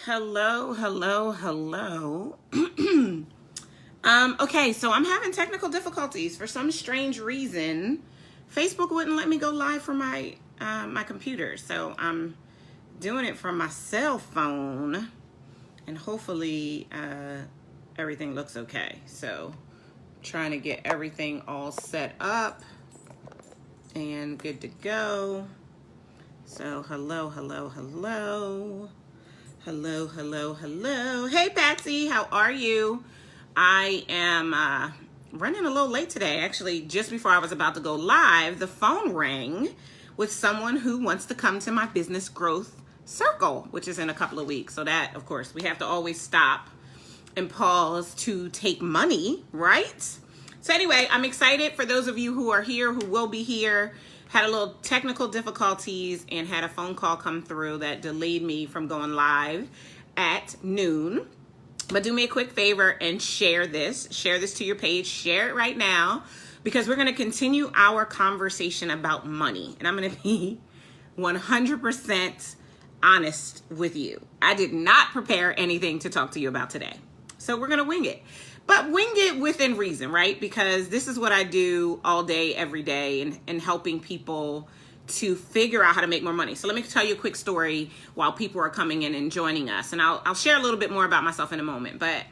Hello. Okay, so I'm having technical difficulties. For some strange reason, Facebook wouldn't let me go live from my computer. So I'm doing it from my cell phone, and hopefully everything looks okay. So trying to get everything all set up and good to go. So hello. Hey Patsy, how are you? I am running a little late today. Actually, just before I was about to go live, the phone rang with someone who wants to come to my business growth circle, which is in a couple of weeks. So that, of course, we have to always stop and pause to take money, right? So anyway, I'm excited for those of you who are here, who will be here. Had a little technical difficulties and had a phone call come through that delayed me from going live at noon. But do me a quick favor and share this to your page, share it right now, because we're going to continue our conversation about money. And I'm going to be 100% honest with you. I did not prepare anything to talk to you about today. So we're going to wing it. But wing it within reason, right? Because this is what I do all day, every day, and helping people to figure out how to make more money. So let me tell you a quick story while people are coming in and joining us. And I'll share a little bit more about myself in a moment. But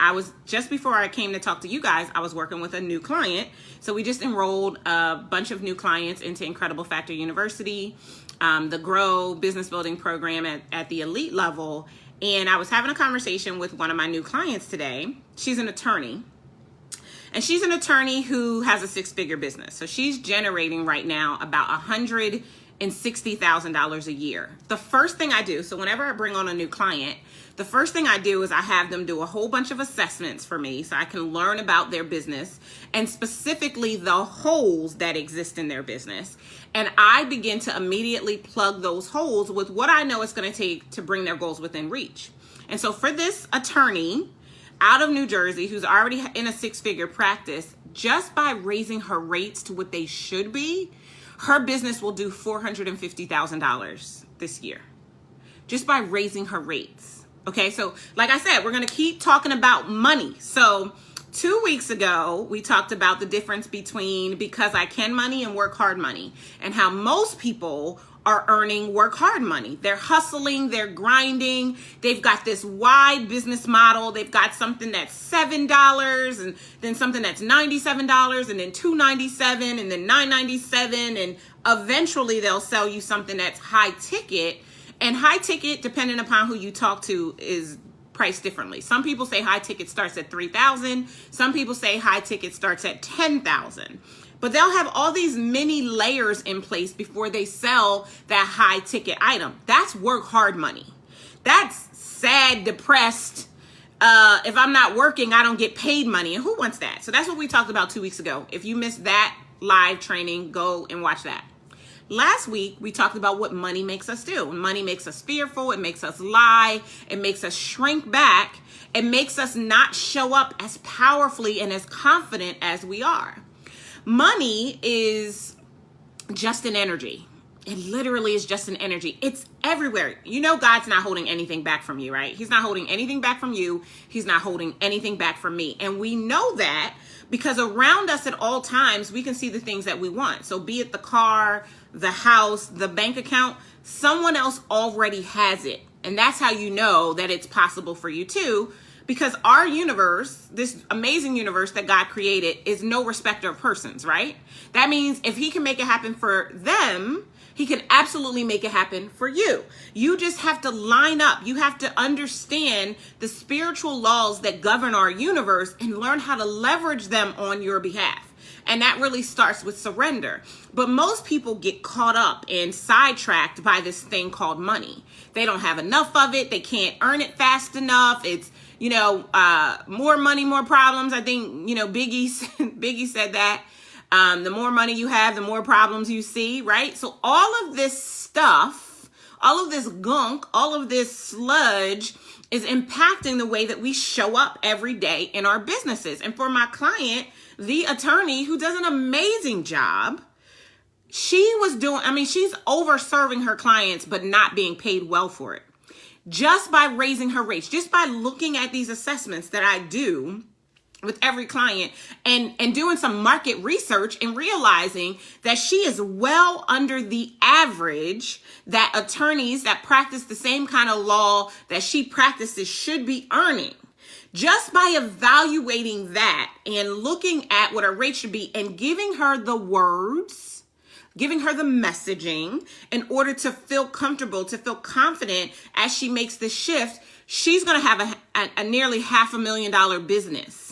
just before I came to talk to you guys, I was working with a new client. So we just enrolled a bunch of new clients into Incredible Factor University, the Grow business building program at the elite level. And I was having a conversation with one of my new clients today. She's an attorney. And she's an attorney who has a six-figure business. So she's generating right now about $160,000 a year. The first thing I do, so whenever I bring on a new client, the first thing I do is I have them do a whole bunch of assessments for me so I can learn about their business and specifically the holes that exist in their business. And I begin to immediately plug those holes with what I know it's going to take to bring their goals within reach. And so for this attorney out of New Jersey who's already in a six-figure practice, just by raising her rates to what they should be, her business will do $450,000 this year, just by raising her rates. Okay, so like I said, we're going to keep talking about money. So 2 weeks ago, we talked about the difference between because I can money and work hard money, and how most people are earning work hard money. They're hustling, they're grinding. They've got this wide business model. They've got something that's $7 and then something that's $97 and then $297 and then $997. And eventually they'll sell you something that's high ticket. And high ticket, depending upon who you talk to, is priced differently. Some people say high ticket starts at $3,000. Some people say high ticket starts at $10,000. But they'll have all these mini layers in place before they sell that high ticket item. That's work hard money. That's sad, depressed. If I'm not working, I don't get paid money. And who wants that? So that's what we talked about 2 weeks ago. If you missed that live training, go and watch that. Last week, we talked about what money makes us do. Money makes us fearful. It makes us lie. It makes us shrink back. It makes us not show up as powerfully and as confident as we are. Money is just an energy. It literally is just an energy. It's everywhere. You know, God's not holding anything back from you, right? He's not holding anything back from you. He's not holding anything back from me. And we know that because around us at all times, we can see the things that we want. So be it the car, the house, the bank account, someone else already has it. And that's how you know that it's possible for you too. Because our universe, this amazing universe that God created, is no respecter of persons, right? That means if he can make it happen for them, he can absolutely make it happen for you. You just have to line up. You have to understand the spiritual laws that govern our universe and learn how to leverage them on your behalf. And that really starts with surrender. But most people get caught up and sidetracked by this thing called money. They don't have enough of it. They can't earn it fast enough. It's more money, more problems. I think, Biggie said that. The more money you have, the more problems you see, right? So all of this stuff, all of this gunk, all of this sludge is impacting the way that we show up every day in our businesses. And for my client, the attorney who does an amazing job, she's over serving her clients, but not being paid well for it. just by raising her rates, just by looking at these assessments that I do with every client and doing some market research and realizing that she is well under the average that attorneys that practice the same kind of law that she practices should be earning. Just by evaluating that and looking at what her rate should be and giving her the words, giving her the messaging in order to feel comfortable, to feel confident as she makes the shift, she's going to have a nearly $500,000 business.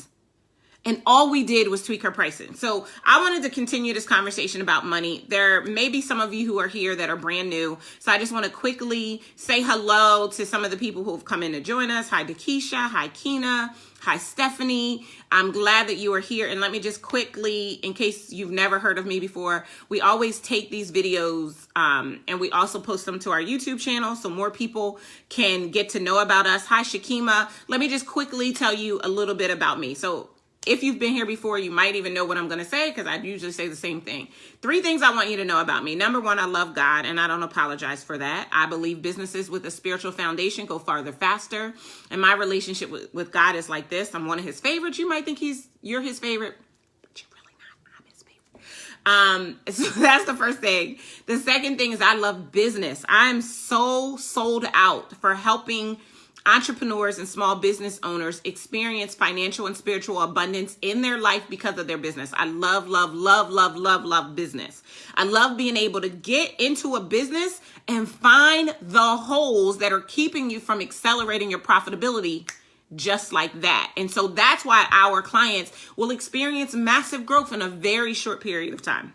And all we did was tweak her pricing. So I wanted to continue this conversation about money. There may be some of you who are here that are brand new. So I just want to quickly say hello to some of the people who have come in to join us. Hi, Dakisha. Hi, Kina. Hi, Stephanie. I'm glad that you are here. And let me just quickly, in case you've never heard of me before, we always take these videos and we also post them to our YouTube channel so more people can get to know about us. Hi, Shakima. Let me just quickly tell you a little bit about me. So if you've been here before, you might even know what I'm going to say because I usually say the same thing. 3 things I want you to know about me. Number 1, I love God, and I don't apologize for that. I believe businesses with a spiritual foundation go farther faster, and my relationship with God is like this. I'm one of his favorites. You might think you're his favorite, but you're really not. I'm his favorite. So that's the first thing. The second thing is I love business. I'm so sold out for helping entrepreneurs and small business owners experience financial and spiritual abundance in their life because of their business. I love, love, love, love, love, love business. I love being able to get into a business and find the holes that are keeping you from accelerating your profitability just like that. And so that's why our clients will experience massive growth in a very short period of time.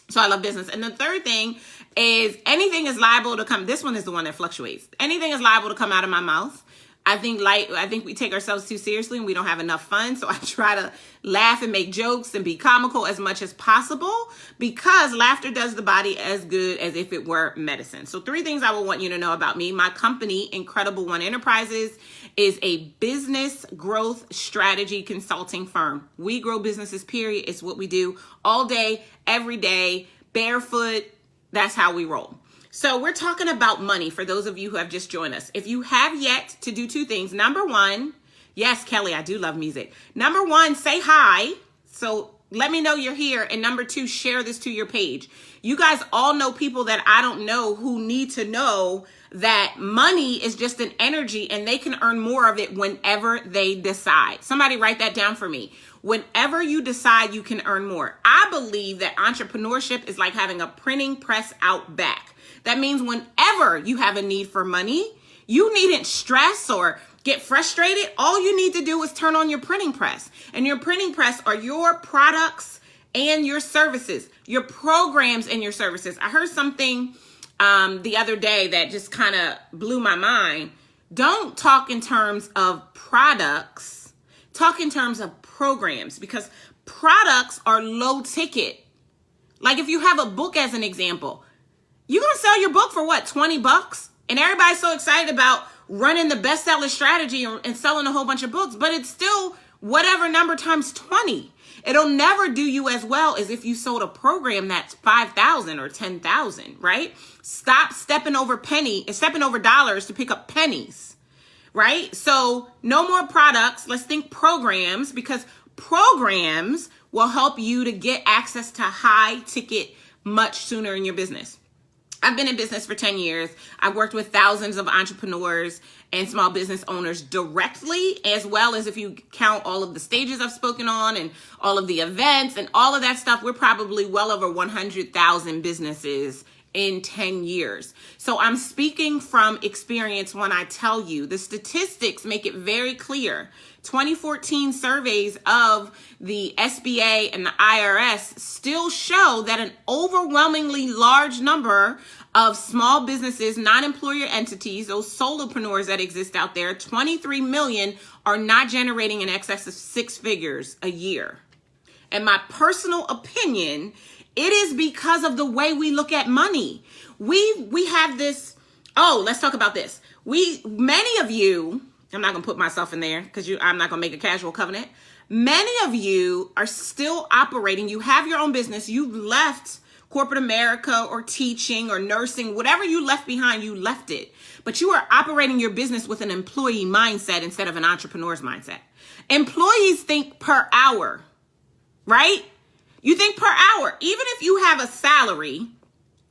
So I love business. And the third thing is anything is liable to come. This one is the one that fluctuates. Anything is liable to come out of my mouth. I think we take ourselves too seriously and we don't have enough fun. So I try to laugh and make jokes and be comical as much as possible because laughter does the body as good as if it were medicine. So 3 things I will want you to know about me. My company, Incredible One Enterprises, is a business growth strategy consulting firm. We grow businesses, period. It's what we do all day, every day, barefoot. That's how we roll. So we're talking about money for those of you who have just joined us. If you have yet to do 2 things, number 1, yes, Kelly, I do love music. Number 1, say hi. So let me know you're here. And number 2, share this to your page. You guys all know people that I don't know who need to know that money is just an energy and they can earn more of it whenever they decide. Somebody write that down for me. Whenever you decide you can earn more. I believe that entrepreneurship is like having a printing press out back. That means whenever you have a need for money, you needn't stress or get frustrated. All you need to do is turn on your printing press. And your printing press are your products and your services, your programs and your services. I heard something the other day that just kind of blew my mind. Don't talk in terms of products. Talk in terms of programs because products are low ticket. Like if you have a book as an example, you're going to sell your book for what, $20? And everybody's so excited about running the bestseller strategy and selling a whole bunch of books, but it's still whatever number times 20. It'll never do you as well as if you sold a program that's 5,000 or 10,000, right? Stop stepping over dollars to pick up pennies, right? So no more products. Let's think programs because programs will help you to get access to high ticket much sooner in your business. I've been in business for 10 years. I've worked with thousands of entrepreneurs and small business owners directly, as well as if you count all of the stages I've spoken on and all of the events and all of that stuff, we're probably well over 100,000 businesses in 10 years. So I'm speaking from experience when I tell you the statistics make it very clear. 2014 surveys of the SBA and the IRS still show that an overwhelmingly large number of small businesses, non-employer entities, those solopreneurs that exist out there, 23 million are not generating in excess of 6 figures a year. And my personal opinion, it is because of the way we look at money. We have this, let's talk about this. Many of you, I'm not going to put myself in there because I'm not going to make a casual covenant. Many of you are still operating. You have your own business. You've left corporate America or teaching or nursing, whatever you left behind, you left it. But you are operating your business with an employee mindset instead of an entrepreneur's mindset. Employees think per hour, right? You think per hour. Even if you have a salary,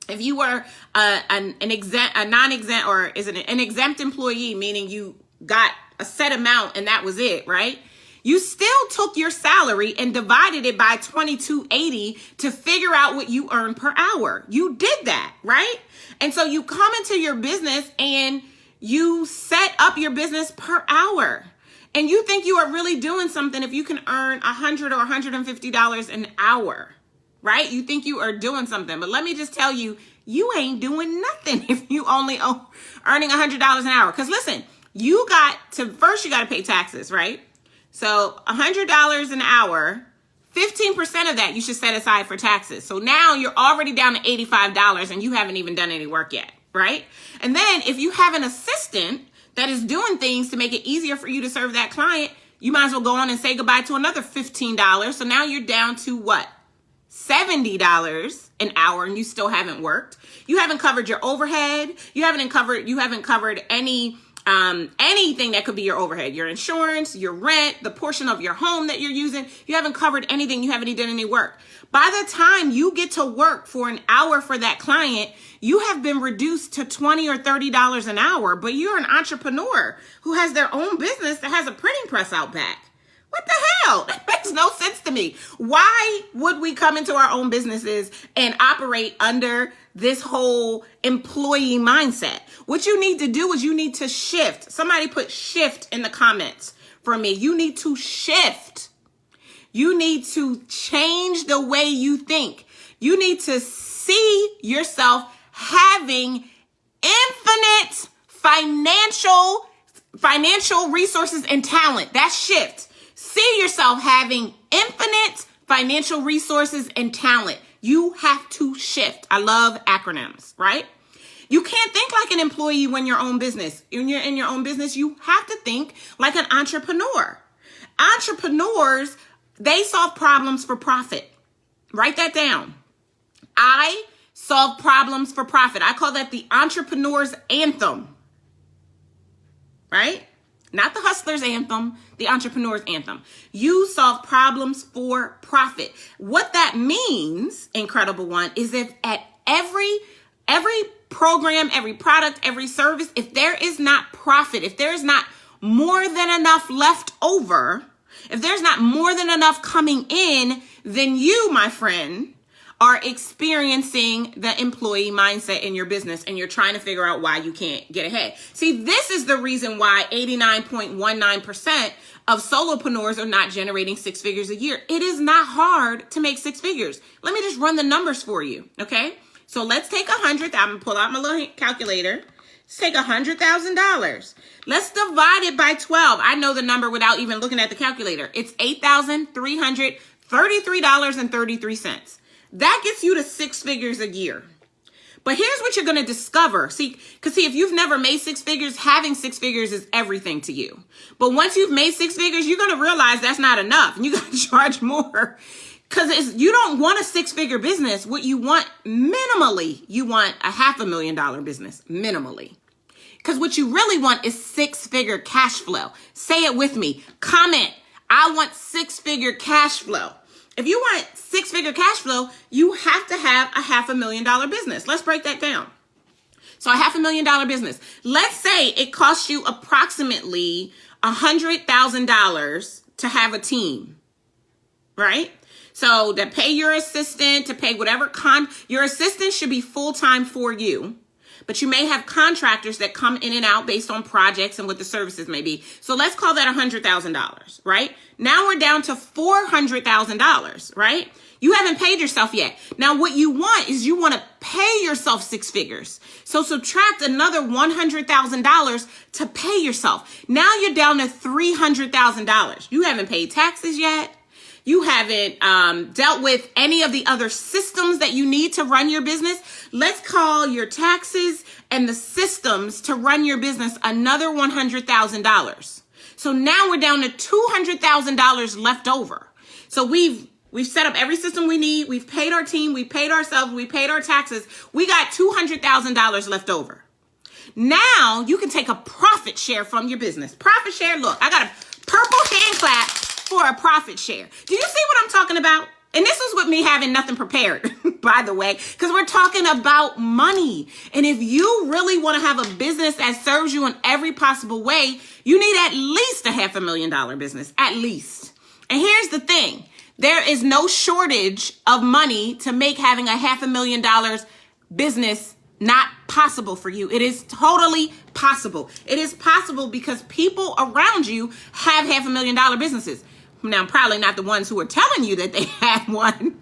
if you were an non-exempt, or is it an exempt employee, meaning you got a set amount and that was it, right? You still took your salary and divided it by 2280 to figure out what you earn per hour. You did that, right? And so you come into your business and you set up your business per hour. And you think you are really doing something if you can earn $100 or $150 an hour, right? You think you are doing something. But let me just tell you, you ain't doing nothing if you only earning $100 an hour. Because listen, you got to pay taxes, right? So $100 an hour, 15% of that you should set aside for taxes. So now you're already down to $85 and you haven't even done any work yet, right? And then if you have an assistant that is doing things to make it easier for you to serve that client, you might as well go on and say goodbye to another $15. So now you're down to what? $70 an hour, and you still haven't worked. You haven't covered your overhead. You haven't covered anything that could be your overhead, your insurance, your rent, the portion of your home that you're using. You haven't covered anything. You haven't even done any work. By the time you get to work for an hour for that client, you have been reduced to $20 or $30 an hour, but you're an entrepreneur who has their own business that has a printing press out back. What the hell? That makes no sense to me. Why would we come into our own businesses and operate under this whole employee mindset? What you need to do is you need to shift. Somebody put shift in the comments for me. You need to shift. You need to change the way you think. You need to see yourself having infinite financial resources and talent. That's shift. See yourself having infinite financial resources and talent. You have to shift. I love acronyms, right? You can't think like an employee when you're own business. When you're in your own business, you have to think like an entrepreneur. Entrepreneurs, they solve problems for profit. Write that down. I solve problems for profit. I call that the entrepreneur's anthem, right? Not the hustler's anthem, the entrepreneur's anthem. You solve problems for profit. What that means, Incredible One, is if at every program, every product, every service, if there is not profit, if there is not more than enough left over, if there's not more than enough coming in, then you, my friend, are experiencing the employee mindset in your business, and you're trying to figure out why you can't get ahead. See, this is the reason why 89.19% of solopreneurs are not generating six figures a year. It is not hard to make six figures. Let me just run the numbers for you, okay? So let's take 100. I'm gonna pull out my little calculator. Let's take $100,000. Let's divide it by 12. I know the number without even looking at the calculator. It's $8,333.33. That gets you to six figures a year. But here's what you're going to discover. See, if you've never made six figures, having six figures is everything to you. But once you've made six figures, you're going to realize that's not enough. And you got to charge more. Because you don't want a six-figure business. What you want, minimally, you want a $500,000 business, minimally. Because what you really want is six-figure cash flow. Say it with me. Comment, I want six-figure cash flow. If you want six-figure cash flow, you have to have a $500,000 business. Let's break that down. So a $500,000 business. Let's say it costs you approximately $100,000 to have a team, right? So to pay your assistant, to pay whatever your assistant should be full-time for you. But you may have contractors that come in and out based on projects and what the services may be. So let's call that $100,000, right? Now we're down to $400,000, right? You haven't paid yourself yet. Now what you want is you want to pay yourself six figures. So subtract another $100,000 to pay yourself. Now you're down to $300,000. You haven't paid taxes yet. You haven't dealt with any of the other systems that you need to run your business. Let's call your taxes and the systems to run your business another $100,000. So now we're down to $200,000 left over. So we've We've set up every system we need. We've paid our team. We paid ourselves. We paid our taxes. We got $200,000 left over. Now you can take a profit share from your business. Profit share. Look, I got a purple hand clap for a profit share. Do you see what I'm talking about? And this is with me having nothing prepared, by the way, because we're talking about money. And if you really want to have a business that serves you in every possible way, you need at least a $500,000 business, at least. And here's the thing. There is no shortage of money to make having a $500,000 business not possible for you. It is totally possible. It is possible because people around you have $500,000 businesses. Now, probably not the ones who are telling you that they have one,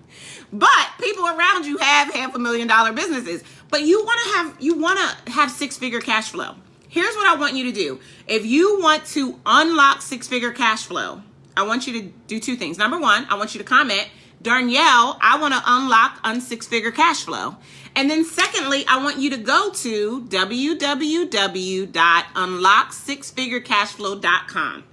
but people around you have $500,000 businesses. But you want to have six-figure cash flow. Here's what I want you to do. If you want to unlock six-figure cash flow, I want you to do two things. Number one, I want you to comment, Darnyelle, I want to unlock six-figure cash flow. And then secondly, I want you to go to www.unlocksixfigurecashflow.com.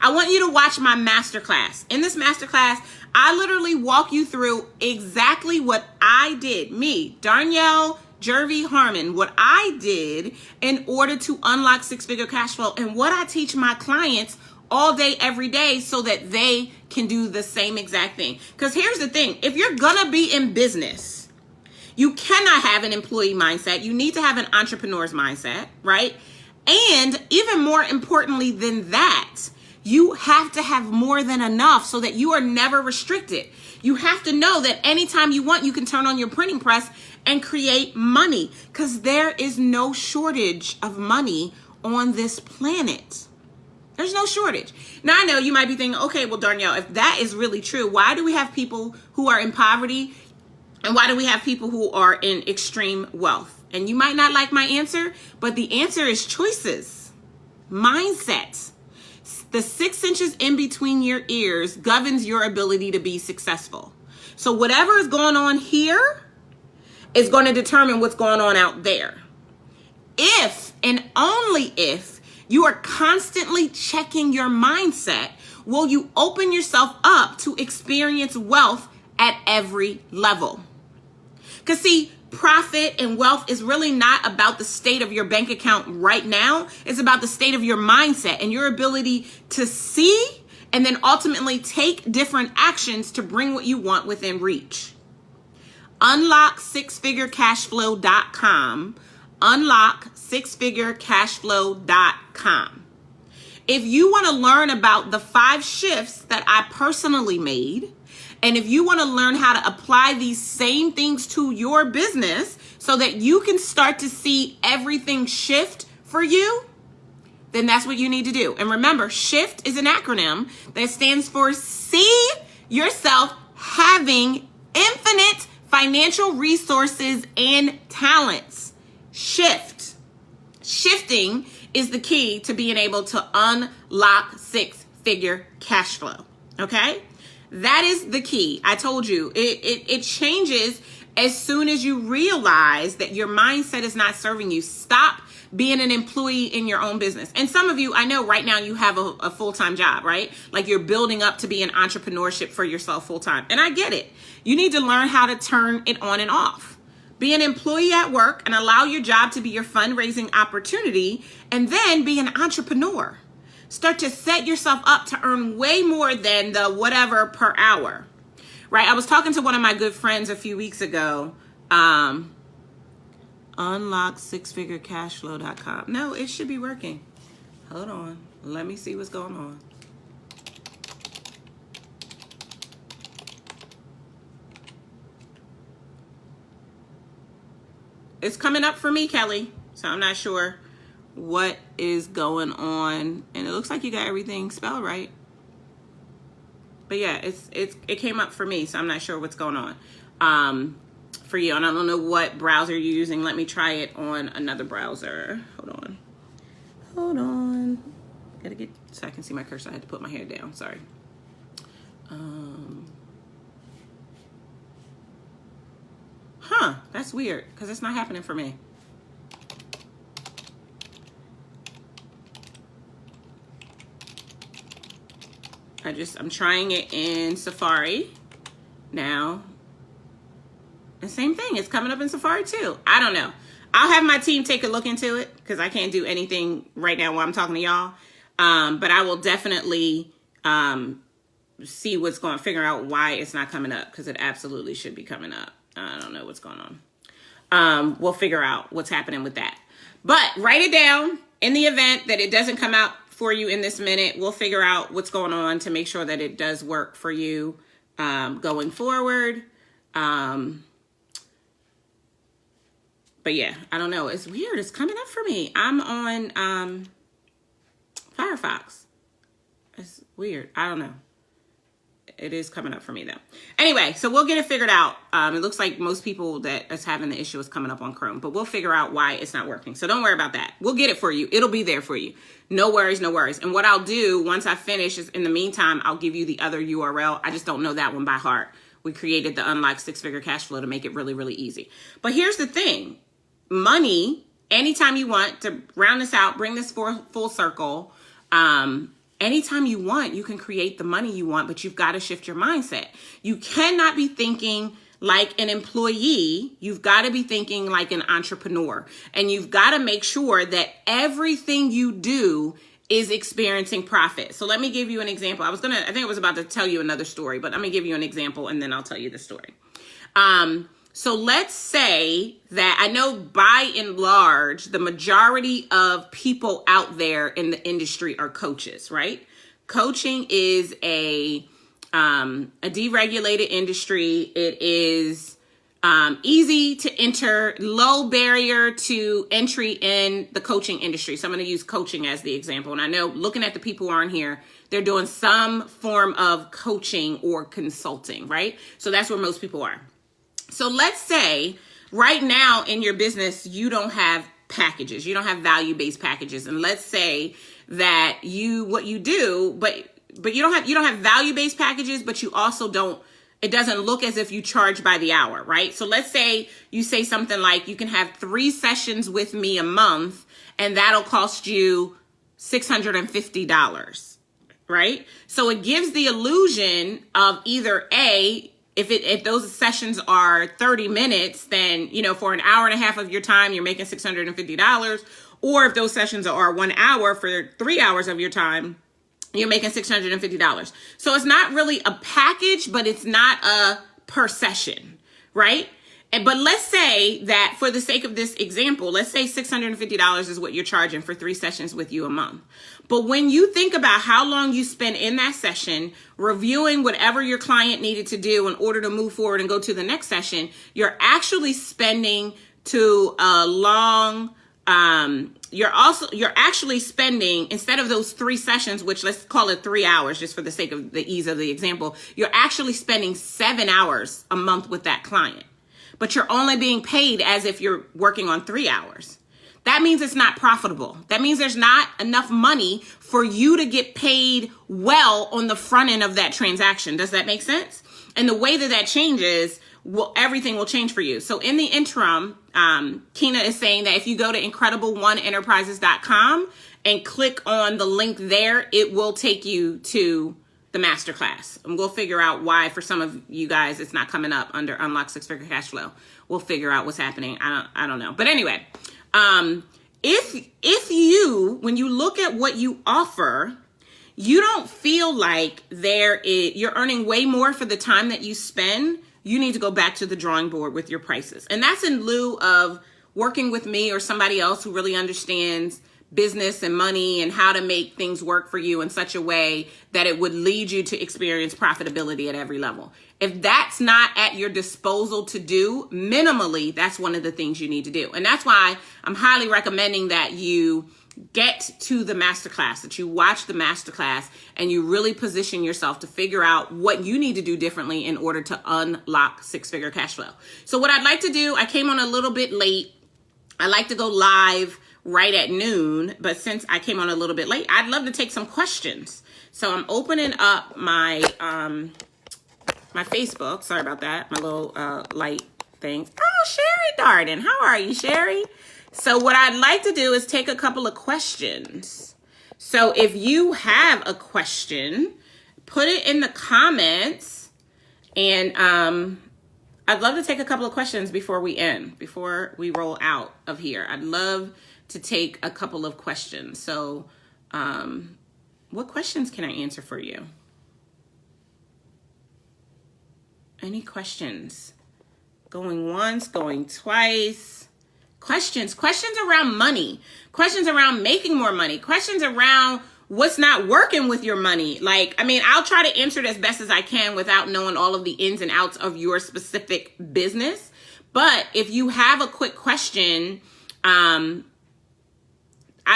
I want you to watch my masterclass. In this masterclass, I literally walk you through exactly what I did, me, Darnyelle Jervey Harmon, what I did in order to unlock six-figure cash flow and what I teach my clients all day, every day so that they can do the same exact thing. Because here's the thing. If you're going to be in business, you cannot have an employee mindset. You need to have an entrepreneur's mindset, right? And even more importantly than that, you have to have more than enough so that you are never restricted. You have to know that anytime you want, you can turn on your printing press and create money because there is no shortage of money on this planet. There's no shortage. Now, I know you might be thinking, okay, well, Darnyelle, if that is really true, why do we have people who are in poverty and why do we have people who are in extreme wealth? And you might not like my answer, but the answer is choices, mindset. The 6 inches in between your ears governs your ability to be successful. So whatever is going on here is going to determine what's going on out there. If and only if you are constantly checking your mindset, will you open yourself up to experience wealth at every level. Because see, profit and wealth is really not about the state of your bank account right now. It's about the state of your mindset and your ability to see and then ultimately take different actions to bring what you want within reach. UnlockSixFigureCashFlow.com. UnlockSixFigureCashFlow.com. If you want to learn about the 5 shifts that I personally made, and if you want to learn how to apply these same things to your business so that you can start to see everything shift for you, then that's what you need to do. And remember, SHIFT is an acronym that stands for See Yourself Having Infinite Financial Resources and Talents. SHIFT. Shifting is the key to being able to unlock six-figure cash flow. Okay? That is the key. I told you, it changes as soon as you realize that your mindset is not serving you. Stop being an employee in your own business. And some of you, I know right now you have a full-time job, right? Like you're building up to be an entrepreneurship for yourself full-time. And I get it. You need to learn how to turn it on and off. Be an employee at work and allow your job to be your fundraising opportunity, and then be an entrepreneur. Start to set yourself up to earn way more than the whatever per hour, right? I was talking to one of my good friends a few weeks ago. UnlockSixFigureCashFlow.com. No, it should be working. Hold on. Let me see what's going on. It's coming up for me, Kelly. So I'm not sure what is going on. And it looks like you got everything spelled right. But yeah, it came up for me, so I'm not sure what's going on for you. And I don't know what browser you're using. Let me try it on another browser. Hold on. Gotta get so I can see my cursor. I had to put my hair down. Sorry. That's weird because it's not happening for me. I'm trying it in Safari now. The same thing. It's coming up in Safari too. I don't know. I'll have my team take a look into it because I can't do anything right now while I'm talking to y'all. But I will definitely see what's going to figure out why it's not coming up, because it absolutely should be coming up. I don't know what's going on. We'll figure out what's happening with that. But write it down. In the event that it doesn't come out for you in this minute, we'll figure out what's going on to make sure that it does work for you going forward. But yeah, I don't know. It's weird. It's coming up for me. I'm on Firefox. It's weird. I don't know. It is coming up for me though. Anyway, so we'll get it figured out. It looks like most people that is having the issue is coming up on Chrome, but we'll figure out why it's not working. So don't worry about that. We'll get it for you. It'll be there for you. No worries, no worries. And what I'll do once I finish is, in the meantime, I'll give you the other URL. I just don't know that one by heart. We created the Unlock Six-Figure Cash Flow to make it really, really easy. But here's the thing. Money, anytime you want to round this out, bring this full circle, anytime you want, you can create the money you want, but you've got to shift your mindset. You cannot be thinking like an employee. You've got to be thinking like an entrepreneur. And you've got to make sure that everything you do is experiencing profit. So let me give you an example. I think I was about to tell you another story, but let me give you an example and then I'll tell you the story. So let's say that I know by and large, the majority of people out there in the industry are coaches, right? Coaching is a deregulated industry. It is easy to enter, low barrier to entry in the coaching industry. So I'm going to use coaching as the example. And I know looking at the people who are on here, they're doing some form of coaching or consulting, right? So that's where most people are. So let's say right now in your business, you don't have packages. You don't have value-based packages. And let's say that what you do, but you don't have value-based packages, but you also it doesn't look as if you charge by the hour, right? So let's say you say something like, you can have 3 sessions with me a month and that'll cost you $650, right? So it gives the illusion of either if those sessions are 30 minutes, then, for an hour and a half of your time, you're making $650. Or if those sessions are 1 hour for 3 hours of your time, you're making $650. So it's not really a package, but it's not a per session, right? But let's say that for the sake of this example, let's say $650 is what you're charging for 3 sessions with you a month. But when you think about how long you spend in that session, reviewing whatever your client needed to do in order to move forward and go to the next session, you're actually spending to a long, you're actually spending, instead of those 3 sessions, which let's call it 3 hours, just for the sake of the ease of the example, you're actually spending 7 hours a month with that client. But you're only being paid as if you're working on 3 hours. That means it's not profitable. That means there's not enough money for you to get paid well on the front end of that transaction. Does that make sense? And the way that changes, everything will change for you. So in the interim, Kina is saying that if you go to incredible1enterprises.com and click on the link there, it will take you to the masterclass. And we'll figure out why for some of you guys it's not coming up under Unlock Six-Figure Cash Flow. We'll figure out what's happening. I don't know. But anyway, if you, when you look at what you offer, you don't feel like you're earning way more for the time that you spend, you need to go back to the drawing board with your prices. And that's in lieu of working with me or somebody else who really understands business and money and how to make things work for you in such a way that it would lead you to experience profitability at every level. If that's not at your disposal to do, minimally, that's one of the things you need to do. And that's why I'm highly recommending that you get to the masterclass, that you watch the masterclass and you really position yourself to figure out what you need to do differently in order to unlock six-figure cash flow. So what I'd like to do, I came on a little bit late. I like to go live right at noon, but since I came on a little bit late, I'd love to take some questions. So I'm opening up my my Facebook. Sorry about that. My little light thing. Oh, Sherry Darden. How are you, Sherry? So what I'd like to do is take a couple of questions. So if you have a question, put it in the comments And I'd love to take a couple of questions before we roll out of here. I'd love to take a couple of questions. So what questions can I answer for you? Any questions? Going once, going twice. Questions around money, questions around making more money, questions around what's not working with your money. Like, I mean, I'll try to answer it as best as I can without knowing all of the ins and outs of your specific business. But if you have a quick question, I'd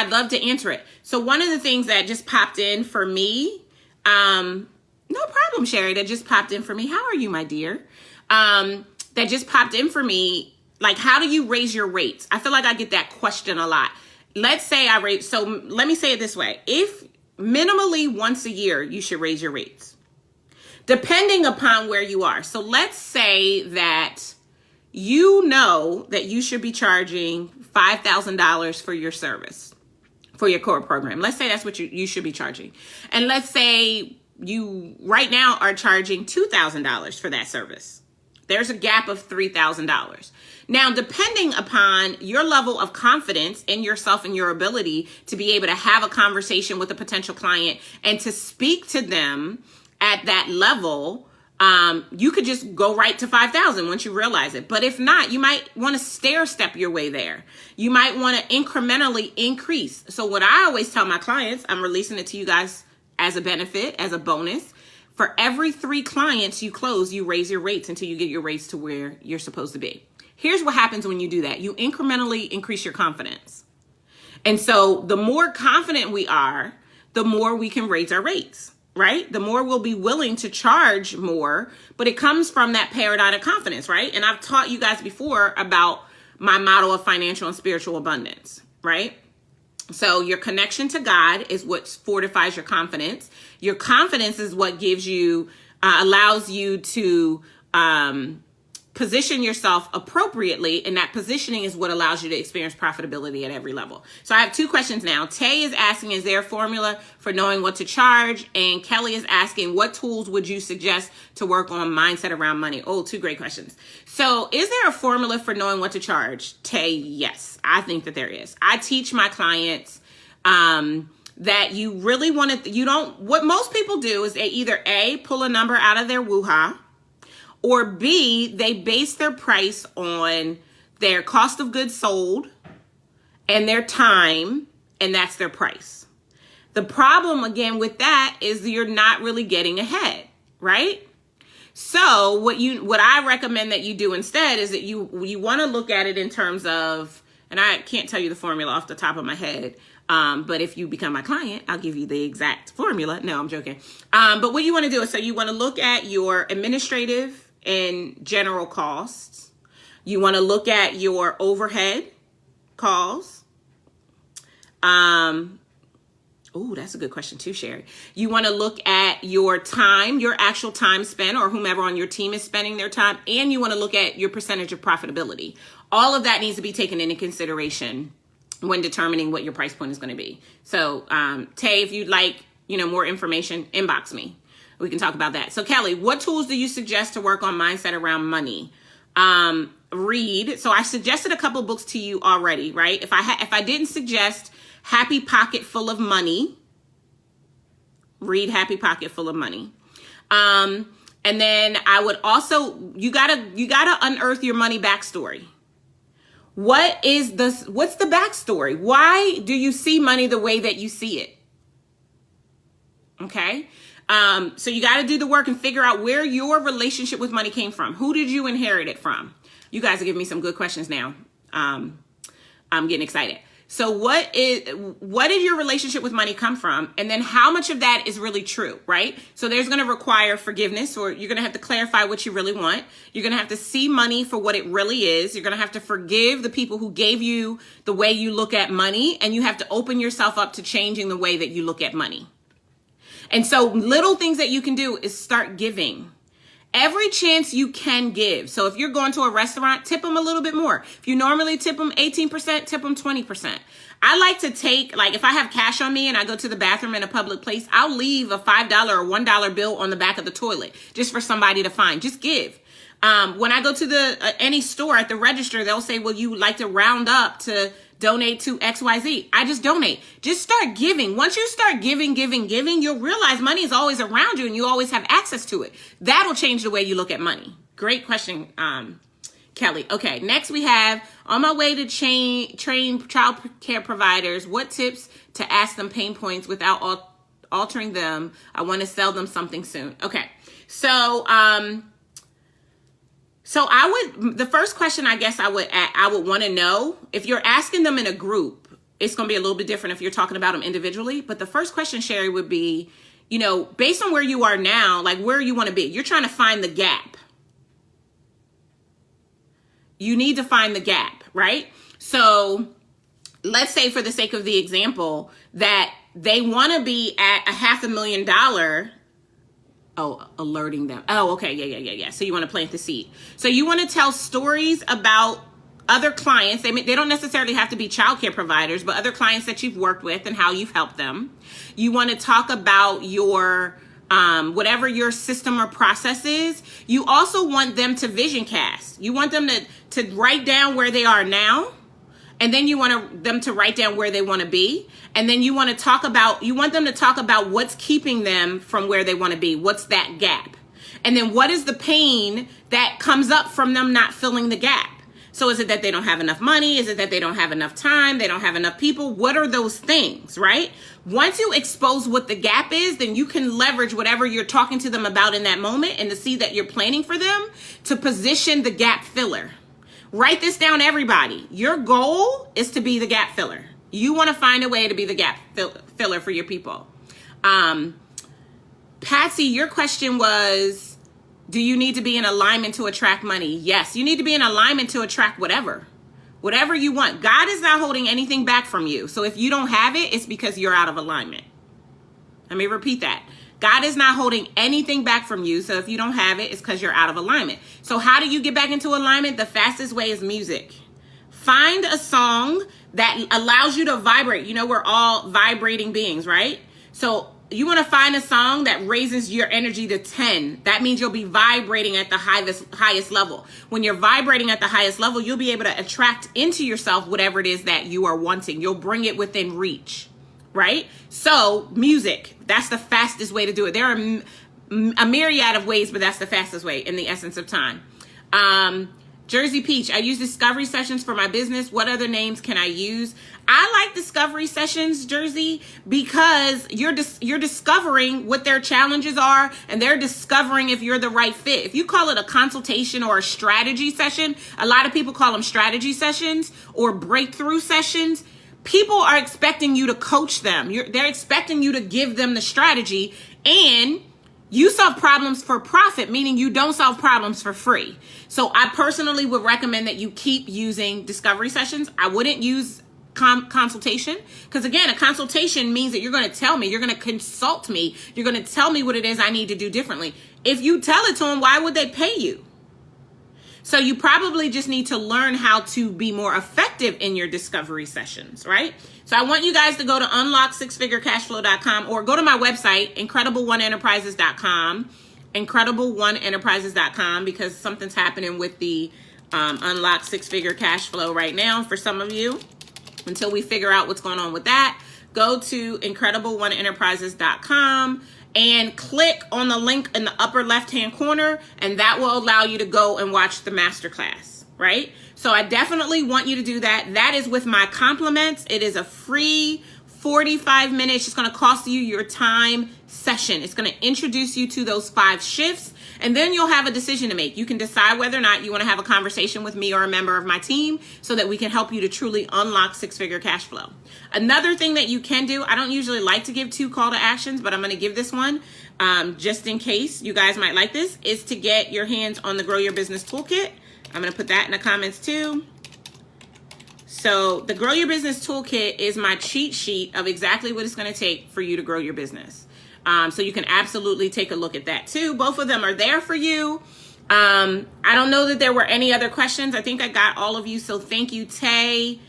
love to answer it. So one of the things that just popped in for me, no problem, Sherry, that just popped in for me. How are you, my dear? That just popped in for me. Like, how do you raise your rates? I feel like I get that question a lot. Let's say so let me say it this way. If minimally once a year, you should raise your rates, depending upon where you are. So let's say that you know that you should be charging $5,000 for your service, for your core program. Let's say that's what you should be charging. And let's say you right now are charging $2,000 for that service. There's a gap of $3,000. Now, depending upon your level of confidence in yourself and your ability to be able to have a conversation with a potential client and to speak to them at that level, you could just go right to 5,000 once you realize it. But if not, you might want to stair step your way there. You might want to incrementally increase. So what I always tell my clients, I'm releasing it to you guys as a benefit, as a bonus. For every 3 clients you close, you raise your rates until you get your rates to where you're supposed to be. Here's what happens when you do that. You incrementally increase your confidence. And so the more confident we are, the more we can raise our rates, right? The more we'll be willing to charge more, but it comes from that paradigm of confidence, right? And I've taught you guys before about my model of financial and spiritual abundance, right? So your connection to God is what fortifies your confidence. Your confidence is what gives you, allows you to position yourself appropriately. And that positioning is what allows you to experience profitability at every level. So I have 2 questions now. Tay is asking, is there a formula for knowing what to charge? And Kelly is asking, what tools would you suggest to work on mindset around money? Oh, 2 great questions. So is there a formula for knowing what to charge? Tay, yes, I think that there is. I teach my clients that you really want to, what most people do is they either A, pull a number out of their woo-ha, or B, they base their price on their cost of goods sold and their time, and that's their price. The problem, again, with that is you're not really getting ahead, right? So what I recommend that you do instead is that you want to look at it in terms of, and I can't tell you the formula off the top of my head, but if you become my client, I'll give you the exact formula. No, I'm joking. But what you want to do is, so you want to look at your administrative and general costs. You want to look at your overhead costs. Oh, that's a good question too, Sherry. You want to look at your time, your actual time spent, or whomever on your team is spending their time. And you want to look at your percentage of profitability. All of that needs to be taken into consideration when determining what your price point is going to be. So, Tay, if you'd like, more information, inbox me. We can talk about that. So Kelly, what tools do you suggest to work on mindset around money? Read. So I suggested a couple books to you already, right? If I didn't suggest Happy Pocket Full of Money, read Happy Pocket Full of Money. And then I would also, you gotta unearth your money backstory. What's the backstory? Why do you see money the way that you see it? Okay. So you got to do the work and figure out where your relationship with money came from. Who did you inherit it from? You guys are giving me some good questions now. I'm getting excited. So what did your relationship with money come from? And then how much of that is really true, right? So there's going to require forgiveness, or you're going to have to clarify what you really want. You're going to have to see money for what it really is. You're going to have to forgive the people who gave you the way you look at money. And you have to open yourself up to changing the way that you look at money. And so little things that you can do is start giving Every chance you can give. So if you're going to a restaurant, tip them a little bit more. If you normally tip them 18%, tip them 20%. I like to take, like if I have cash on me and I go to the bathroom in a public place, I'll leave a $5 or $1 bill on the back of the toilet just for somebody to find. Just give. When I go to the any store at the register, they'll say, well, you like to round up to donate to XYZ. I just donate. Just start giving. Once you start giving, you'll realize money is always around you and you always have access to it. That'll change the way you look at money. Great question, Kelly. Okay, next we have, on my way to train child care providers, what tips to ask them pain points without altering them? I want to sell them something soon. Okay, so the first question I guess I would want to know, if you're asking them in a group, it's going to be a little bit different if you're talking about them individually. But the first question, Sherry, would be, you know, based on where you are now, like where you want to be, you're trying to find the gap. You need to find the gap, right? So let's say for the sake of the example that they want to be at $500,000. Oh, alerting them. Oh, okay. Yeah. So you want to plant the seed. So you want to tell stories about other clients. They don't necessarily have to be childcare providers, but other clients that you've worked with and how you've helped them. You want to talk about your whatever your system or process is. You also want them to vision cast. You want them to write down where they are now. And then you want them to write down where they want to be. And then you want them to talk about what's keeping them from where they want to be. What's that gap? And then what is the pain that comes up from them not filling the gap? So is it that they don't have enough money? Is it that they don't have enough time? They don't have enough people? What are those things, right? Once you expose what the gap is, then you can leverage whatever you're talking to them about in that moment and to see that you're planning for them to position the gap filler. Write this down, everybody. Your goal is to be the gap filler. You want to find a way to be the gap filler for your people. Patsy, your question was, do you need to be in alignment to attract money? Yes, you need to be in alignment to attract whatever you want. God is not holding anything back from you. So if you don't have it, it's because you're out of alignment. Let me repeat that. God is not holding anything back from you. So if you don't have it, it's because you're out of alignment. So how do you get back into alignment? The fastest way is music. Find a song that allows you to vibrate. You know, we're all vibrating beings, right? So you want to find a song that raises your energy to 10. That means you'll be vibrating at the highest level. When you're vibrating at the highest level, you'll be able to attract into yourself whatever it is that you are wanting. You'll bring it within reach. Right? So music, that's the fastest way to do it. There are a myriad of ways, but that's the fastest way in the essence of time. Jersey Peach, I use discovery sessions for my business. What other names can I use? I like discovery sessions, Jersey, because you're discovering what their challenges are and they're discovering if you're the right fit. If you call it a consultation or a strategy session, a lot of people call them strategy sessions or breakthrough sessions. People are expecting you to coach them. They're expecting you to give them the strategy, and you solve problems for profit, meaning you don't solve problems for free. So I personally would recommend that you keep using discovery sessions. I wouldn't use consultation, because again, a consultation means that you're going to tell me, you're going to consult me, you're going to tell me what it is I need to do differently. If you tell it to them, why would they pay you? So you probably just need to learn how to be more effective in your discovery sessions, right? So I want you guys to go to unlocksixfigurecashflow.com or go to my website, incredibleoneenterprises.com, incredibleoneenterprises.com, because something's happening with the Unlock Six Figure Cash Flow right now for some of you. Until we figure out what's going on with that, go to incredibleoneenterprises.com and click on the link in the upper left-hand corner, and that will allow you to go and watch the masterclass, right? So I definitely want you to do that. That is with my compliments. It is a free 45 minutes. It's just going to cost you your time session. It's going to introduce you to those 5 shifts, and then you'll have a decision to make. You can decide whether or not you want to have a conversation with me or a member of my team so that we can help you to truly unlock six-figure cash flow. Another thing that you can do, I don't usually like to give 2 call to actions, but I'm going to give this one just in case you guys might like this, is to get your hands on the Grow Your Business Toolkit. I'm going to put that in the comments too. So the Grow Your Business Toolkit is my cheat sheet of exactly what it's going to take for you to grow your business. So you can absolutely take a look at that too. Both of them are there for you. I don't know that there were any other questions. I think I got all of you. So thank you, Tay,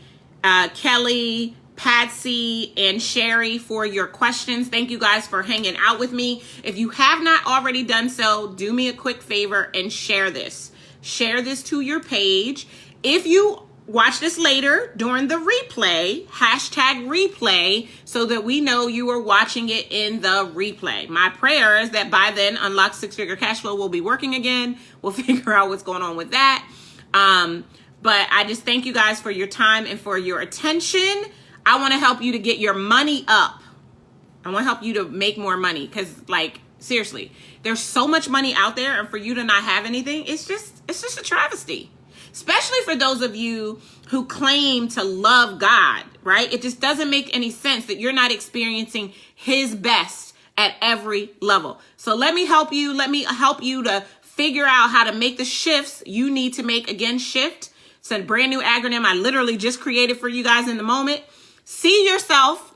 Kelly, Patsy, and Sherry for your questions. Thank you guys for hanging out with me. If you have not already done so, do me a quick favor and share this. Share this to your page. If you watch this later during the replay, #replay, so that we know you are watching it in the replay. My prayer is that by then, Unlock Six Figure Cash Flow will be working again. We'll figure out what's going on with that. But I just thank you guys for your time and for your attention. I want to help you to get your money up. I want to help you to make more money because, like, seriously, there's so much money out there, and for you to not have anything, it's just a travesty. Especially for those of you who claim to love God, right? It just doesn't make any sense that you're not experiencing his best at every level. So let me help you. Let me help you to figure out how to make the shifts you need to make. Again, shift. It's a brand new acronym I literally just created for you guys in the moment. See yourself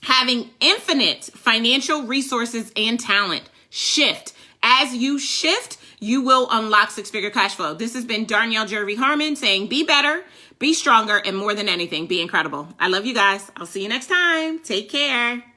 having infinite financial resources and talent. Shift. As you shift, you will unlock six-figure cash flow. This has been Darnyelle Jervey Harmon saying be better, be stronger, and more than anything, be incredible. I love you guys. I'll see you next time. Take care.